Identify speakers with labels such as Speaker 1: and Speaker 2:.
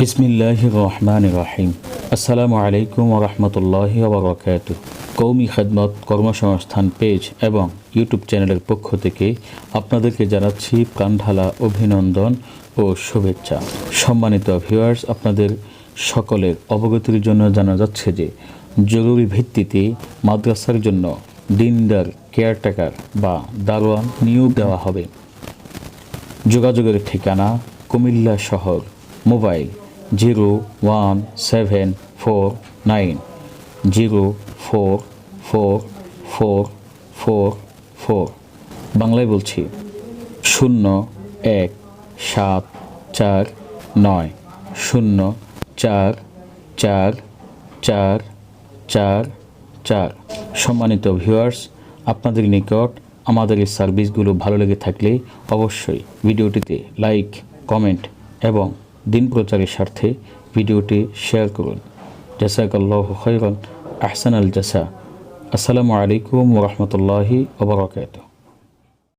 Speaker 1: বিসমিল্লাহির রহমানির রহিম। আসসালামু আলাইকুম ওয়া রাহমাতুল্লাহি ওয়া বারাকাতুহু। কওমি খিদমত কর্মসংস্থান পেজ এবং ইউটিউব চ্যানেলের পক্ষ থেকে আপনাদেরকে জানাচ্ছি প্রাণঢালা অভিনন্দন ও শুভেচ্ছা। সম্মানিত ভিউয়ার্স, আপনাদের সকলের অবগতির জন্য জানা যাচ্ছে যে জরুরি ভিত্তিতে মাদ্রাসার জন্য দিনদার কেয়ারটেকার বা দারোয়ান নিয়োগ দেওয়া হবে। যোগাযোগের ঠিকানা কুমিল্লা শহর, মোবাইল 01740444444। বাংলায় বলছি 01749044444। সম্মানিত ভিউয়ার্স, আপনাদের নিকট আমাদের এই সার্ভিসগুলো ভালো লেগে থাকলে অবশ্যই ভিডিওটিতে লাইক, কমেন্ট এবং দিন প্রচারের স্বার্থে ভিডিওটি শেয়ার করুন। জাযাকাল্লাহু খাইরান, আহসানাল জাযা। আসসালামু আলাইকুম ওয়া রাহমাতুল্লাহি ওয়া বারাকাতুহু।